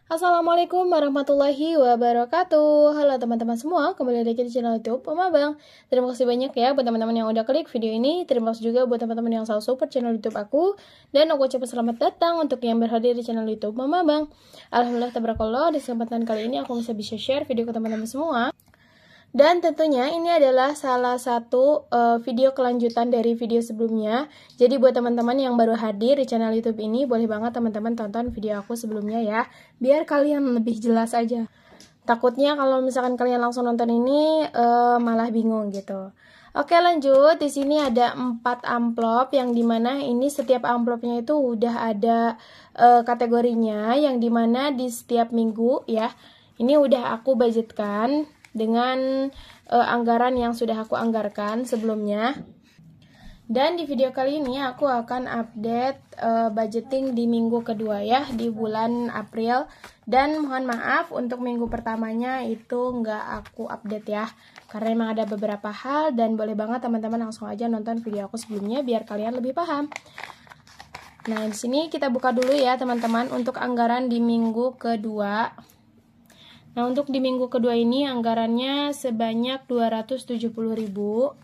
Assalamualaikum warahmatullahi wabarakatuh. Halo teman-teman semua, kembali lagi di channel YouTube Mama Bang. Terima kasih banyak ya buat teman-teman yang udah klik video ini. Terima kasih juga buat teman-teman yang selalu support channel YouTube aku. Dan aku ucapkan selamat datang untuk yang berhadir di channel YouTube Mama Bang. Alhamdulillah tabarakallah, di kesempatan kali ini aku bisa share video ke teman-teman semua. Dan tentunya ini adalah salah satu video kelanjutan dari video sebelumnya. Jadi buat teman-teman yang baru hadir di channel YouTube ini, boleh banget teman-teman tonton video aku sebelumnya ya, biar kalian lebih jelas aja. Takutnya kalau misalkan kalian langsung nonton ini malah bingung gitu. Oke, lanjut. Di sini ada 4 amplop yang dimana ini setiap amplopnya itu udah ada kategorinya, yang dimana di setiap minggu ya. Ini udah aku budgetkan dengan anggaran yang sudah aku anggarkan sebelumnya. Dan di video kali ini aku akan update budgeting di minggu kedua ya, di bulan April. Dan mohon maaf untuk minggu pertamanya itu nggak aku update ya, karena emang ada beberapa hal, dan boleh banget teman-teman langsung aja nonton video aku sebelumnya biar kalian lebih paham. Nah, di sini kita buka dulu ya teman-teman untuk anggaran di minggu kedua. Nah, untuk di minggu kedua ini anggarannya sebanyak 270.000.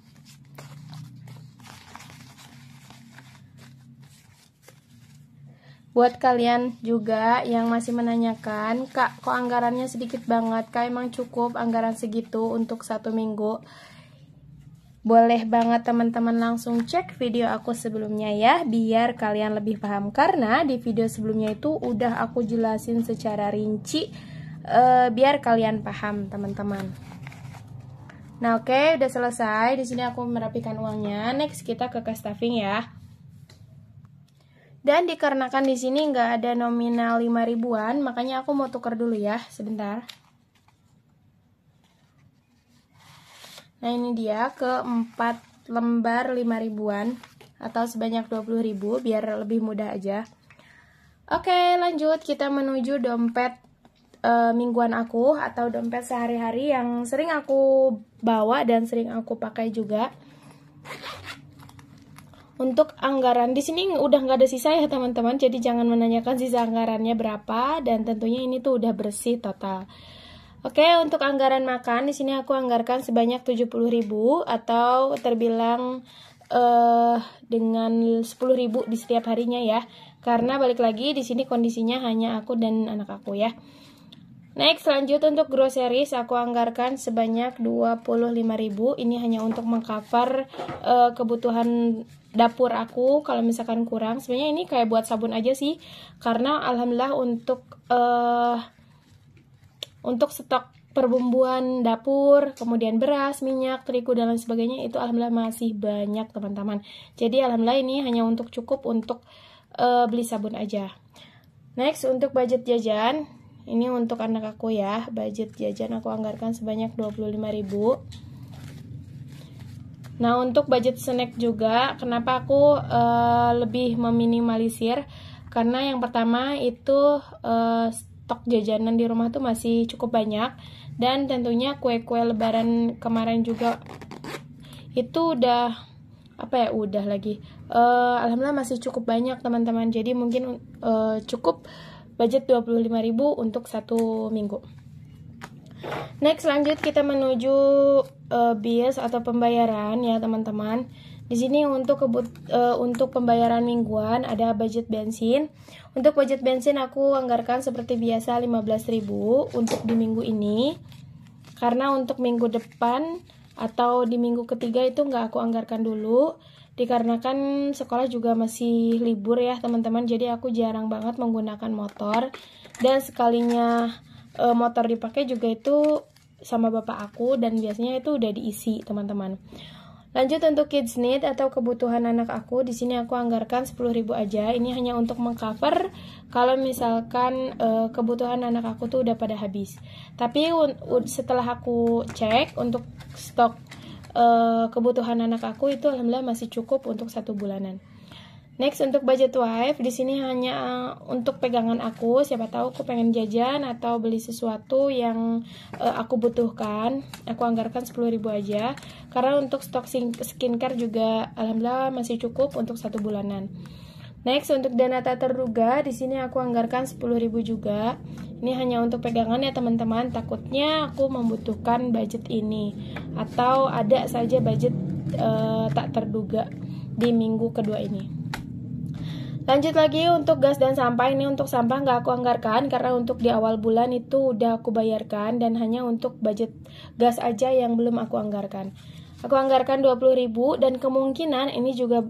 Buat kalian juga yang masih menanyakan, Kak, kok anggarannya sedikit banget? Kak, emang cukup anggaran segitu untuk satu minggu? Boleh banget teman-teman langsung cek video aku sebelumnya ya, biar kalian lebih paham. Karena di video sebelumnya itu udah aku jelasin secara rinci, biar kalian paham teman-teman. Nah, oke, udah selesai. Di sini aku merapikan uangnya. Next kita ke cash stuffing ya. Dan dikarenakan di sini nggak ada nominal 5 ribuan, makanya aku mau tuker dulu ya, sebentar. Nah, ini dia ke 4 lembar 5 ribuan atau sebanyak 20.000 biar lebih mudah aja. Oke, lanjut kita menuju dompet mingguan aku atau dompet sehari-hari yang sering aku bawa dan sering aku pakai juga. Untuk anggaran di sini udah nggak ada sisa ya teman-teman, jadi jangan menanyakan sisa anggarannya berapa, dan tentunya ini tuh udah bersih total. Oke, untuk anggaran makan di sini aku anggarkan sebanyak 70.000 atau terbilang dengan 10.000 di setiap harinya ya. Karena balik lagi di sini kondisinya hanya aku dan anak aku ya. Next, lanjut untuk groceries aku anggarkan sebanyak 25.000. Ini hanya untuk mengcover kebutuhan dapur aku kalau misalkan kurang. Sebenarnya ini kayak buat sabun aja sih, karena alhamdulillah untuk stok perbumbuan dapur, kemudian beras, minyak, terigu dan lain sebagainya itu alhamdulillah masih banyak teman-teman. Jadi alhamdulillah ini hanya untuk cukup untuk beli sabun aja. Next, untuk budget jajan. Ini untuk anak aku ya, budget jajan aku anggarkan sebanyak 25.000. Nah, untuk budget snack juga, kenapa aku lebih meminimalisir? Karena yang pertama itu stok jajanan di rumah tuh masih cukup banyak, dan tentunya kue-kue lebaran kemarin juga itu udah alhamdulillah masih cukup banyak teman-teman. Jadi mungkin cukup budget 25.000 untuk satu minggu. Next, lanjut kita menuju bills atau pembayaran ya teman-teman. Di sini untuk pembayaran mingguan ada budget bensin. Untuk budget bensin aku anggarkan seperti biasa 15.000 untuk di minggu ini. Karena untuk minggu depan atau di minggu ketiga itu nggak aku anggarkan dulu, dikarenakan sekolah juga masih libur ya teman-teman. Jadi aku jarang banget menggunakan motor, dan sekalinya motor dipakai juga itu sama bapak aku, dan biasanya itu udah diisi teman-teman. Lanjut untuk kids need atau kebutuhan anak aku, di sini aku anggarkan 10.000 aja. Ini hanya untuk mengcover kalau misalkan kebutuhan anak aku tuh udah pada habis. Tapi setelah aku cek untuk stok kebutuhan anak aku itu alhamdulillah masih cukup untuk 1 bulanan. Next, untuk budget wife di sini hanya untuk pegangan aku, siapa tahu aku pengen jajan atau beli sesuatu yang aku butuhkan. Aku anggarkan 10.000 aja. Karena untuk stok skincare juga alhamdulillah masih cukup untuk 1 bulanan. Next, untuk dana tak terduga di sini aku anggarkan 10.000 juga. Ini hanya untuk pegangan ya teman-teman, takutnya aku membutuhkan budget ini atau ada saja budget tak terduga di minggu kedua ini. Lanjut lagi untuk gas dan sampah. Ini untuk sampah nggak aku anggarkan karena untuk di awal bulan itu udah aku bayarkan, dan hanya untuk budget gas aja yang belum aku anggarkan. Aku anggarkan 20.000 dan kemungkinan ini juga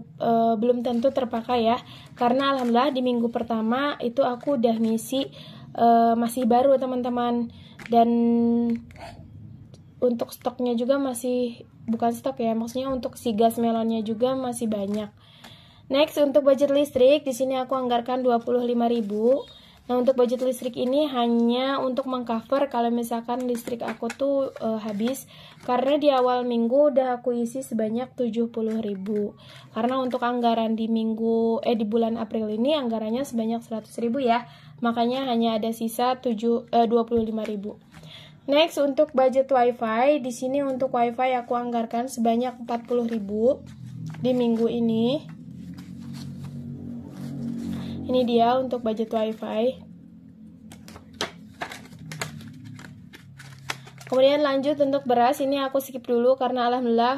belum tentu terpakai ya, karena alhamdulillah di minggu pertama itu aku udah ngisi masih baru teman-teman, dan untuk stoknya juga masih, bukan stok ya, maksudnya untuk si gas melonnya juga masih banyak. Next, untuk budget listrik, di sini aku anggarkan 25.000. Nah, untuk budget listrik ini hanya untuk mengcover kalau misalkan listrik aku tuh habis, karena di awal minggu udah aku isi sebanyak 70.000. Karena untuk anggaran di di bulan April ini anggarannya sebanyak 100.000 ya. Makanya hanya ada sisa 25.000. Next, untuk budget wifi, di sini untuk wifi aku anggarkan sebanyak 40.000 di minggu ini. Ini dia untuk budget wifi. Kemudian lanjut untuk beras, ini aku skip dulu karena alhamdulillah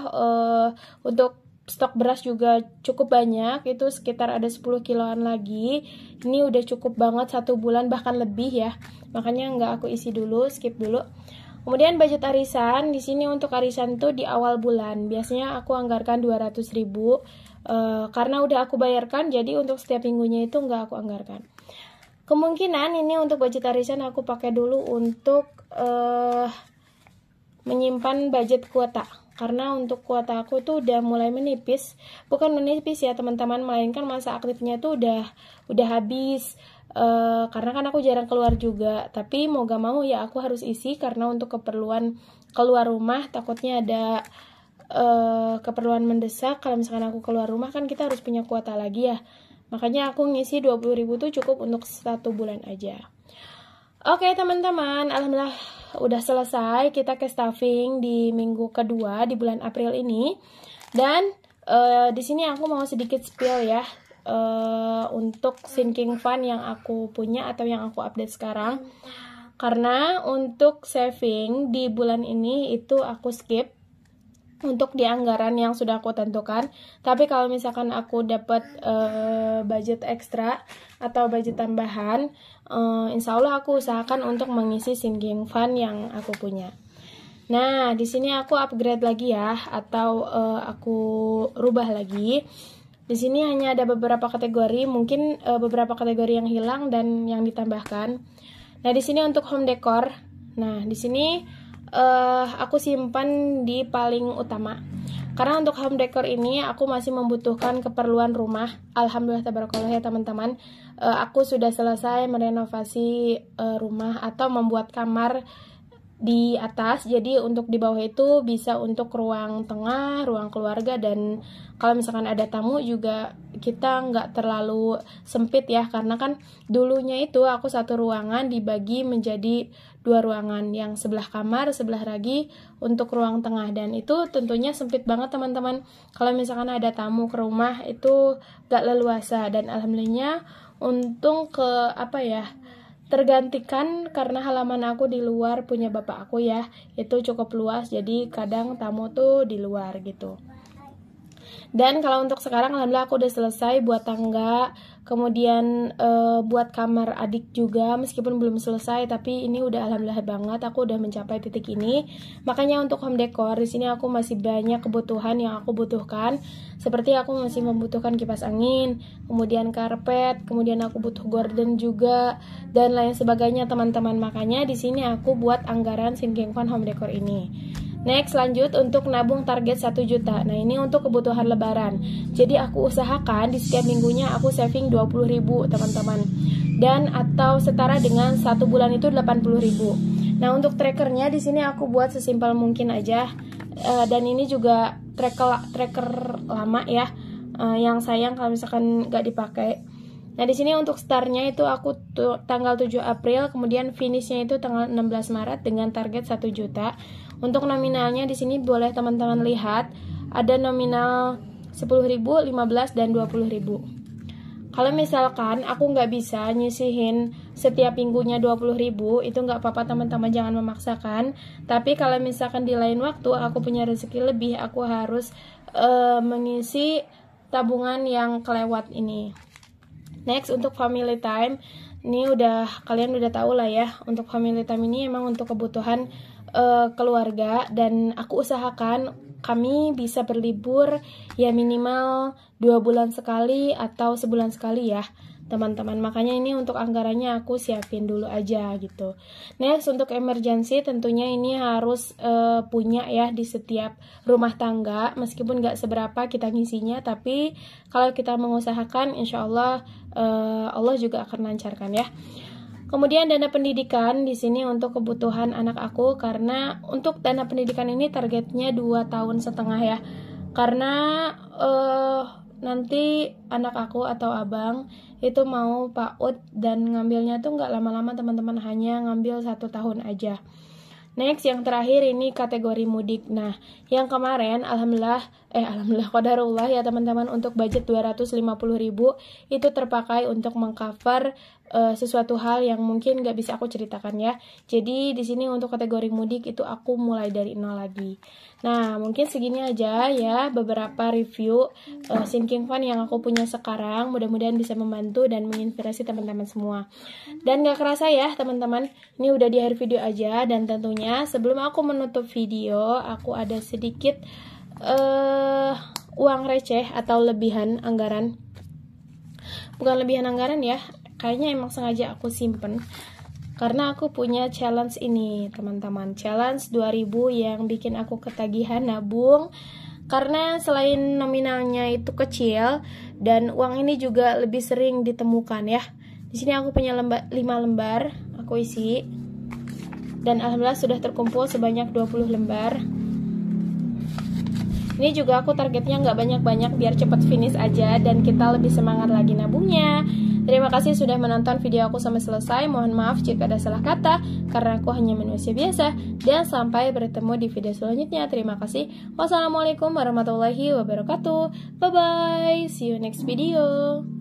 untuk stok beras juga cukup banyak, itu sekitar ada 10 kiloan lagi. Ini udah cukup banget 1 bulan bahkan lebih ya. Makanya nggak aku isi dulu, skip dulu. Kemudian budget arisan, di sini untuk arisan tuh di awal bulan biasanya aku anggarkan 200.000. Karena udah aku bayarkan, jadi untuk setiap minggunya itu nggak aku anggarkan. Kemungkinan ini untuk budget arisan aku pakai dulu untuk menyimpan budget kuota, karena untuk kuota aku tuh udah mulai menipis. Bukan menipis ya teman-teman, melainkan masa aktifnya tuh udah habis. Karena kan aku jarang keluar juga, tapi mau gak mau ya aku harus isi, karena untuk keperluan keluar rumah takutnya ada keperluan mendesak. Kalau misalkan aku keluar rumah kan kita harus punya kuota lagi ya, makanya aku ngisi 20.000 tuh cukup untuk 1 bulan aja. Oke teman-teman, alhamdulillah udah selesai kita ke stuffing di minggu kedua di bulan April ini. Dan di sini aku mau sedikit spill ya untuk sinking fund yang aku punya atau yang aku update sekarang. Karena untuk saving di bulan ini itu aku skip untuk di anggaran yang sudah aku tentukan. Tapi kalau misalkan aku dapat budget ekstra atau budget tambahan, insya Allah aku usahakan untuk mengisi sinking fund yang aku punya. Nah, di sini aku upgrade lagi ya, atau aku rubah lagi. Di sini hanya ada beberapa kategori, mungkin beberapa kategori yang hilang dan yang ditambahkan. Nah, di sini untuk home decor. Nah, di sini aku simpan di paling utama, karena untuk home decor ini aku masih membutuhkan keperluan rumah. Alhamdulillah tabarakallah ya teman-teman, aku sudah selesai merenovasi rumah atau membuat kamar di atas, jadi untuk di bawah itu bisa untuk ruang tengah, ruang keluarga, dan kalau misalkan ada tamu juga kita nggak terlalu sempit ya, karena kan dulunya itu aku satu ruangan dibagi menjadi 2 ruangan, yang sebelah kamar, sebelah lagi untuk ruang tengah, dan itu tentunya sempit banget teman-teman. Kalau misalkan ada tamu ke rumah itu nggak leluasa, dan alhamdulillahnya untung tergantikan karena halaman aku di luar punya bapak aku ya, itu cukup luas, jadi kadang tamu tuh di luar gitu. Dan kalau untuk sekarang alhamdulillah aku udah selesai buat tangga, kemudian buat kamar adik juga, meskipun belum selesai tapi ini udah alhamdulillah banget aku udah mencapai titik ini. Makanya untuk home decor di sini aku masih banyak kebutuhan yang aku butuhkan, seperti aku masih membutuhkan kipas angin, kemudian karpet, kemudian aku butuh gorden juga, dan lain sebagainya teman-teman. Makanya di sini aku buat anggaran sinking fund home decor ini. Next, lanjut untuk nabung target 1 juta. Nah, ini untuk kebutuhan lebaran. Jadi aku usahakan di setiap minggunya aku saving 20.000 teman-teman. Dan atau setara dengan 1 bulan itu 80.000. Nah, untuk trackernya di sini aku buat sesimpel mungkin aja. Dan ini juga tracker lama ya. Yang sayang kalau misalkan nggak dipakai. Nah, di sini untuk startnya itu aku tanggal 7 April, kemudian finishnya itu tanggal 16 Maret dengan target 1 juta. Untuk nominalnya di sini boleh teman-teman lihat, ada nominal 10.000, 15, dan 20.000. Kalau misalkan aku nggak bisa nyisihin setiap minggunya 20.000, itu nggak apa-apa teman-teman, jangan memaksakan. Tapi kalau misalkan di lain waktu aku punya rezeki lebih, aku harus mengisi tabungan yang kelewat ini. Next, untuk family time, ini kalian udah tahu lah ya, untuk family time ini emang untuk kebutuhan keluarga, dan aku usahakan kami bisa berlibur ya minimal 2 bulan sekali atau sebulan sekali ya teman-teman. Makanya ini untuk anggarannya aku siapin dulu aja gitu. Next, untuk emergency tentunya ini harus punya ya di setiap rumah tangga, meskipun gak seberapa kita ngisinya, tapi kalau kita mengusahakan insya Allah Allah juga akan lancarkan ya. Kemudian dana pendidikan di sini untuk kebutuhan anak aku, karena untuk dana pendidikan ini targetnya 2,5 tahun ya. Karena nanti anak aku atau abang itu mau PAUD dan ngambilnya tuh nggak lama-lama teman-teman, hanya ngambil 1 tahun aja. Next, yang terakhir ini kategori mudik. Nah, yang kemarin alhamdulillah qadarullah ya teman-teman, untuk budget 250.000 itu terpakai untuk mengcover sesuatu hal yang mungkin gak bisa aku ceritakan ya. Jadi di sini untuk kategori mudik itu aku mulai dari nol lagi. Nah, mungkin segini aja ya beberapa review sinking fund yang aku punya sekarang. Mudah-mudahan bisa membantu dan menginspirasi teman-teman semua. Dan gak kerasa ya teman-teman, ini udah di akhir video aja. Dan tentunya sebelum aku menutup video, aku ada sedikit uang receh atau lebihan anggaran. Bukan lebihan anggaran ya, kayaknya emang sengaja aku simpen karena aku punya challenge ini teman-teman, challenge 2.000 yang bikin aku ketagihan nabung. Karena selain nominalnya itu kecil dan uang ini juga lebih sering ditemukan ya. Di sini aku punya 5 lembar aku isi, dan alhamdulillah sudah terkumpul sebanyak 20 lembar. Ini juga aku targetnya nggak banyak-banyak biar cepat finish aja dan kita lebih semangat lagi nabungnya. Terima kasih sudah menonton video aku sampai selesai. Mohon maaf jika ada salah kata, karena aku hanya manusia biasa. Dan sampai bertemu di video selanjutnya. Terima kasih. Wassalamualaikum warahmatullahi wabarakatuh. Bye-bye. See you next video.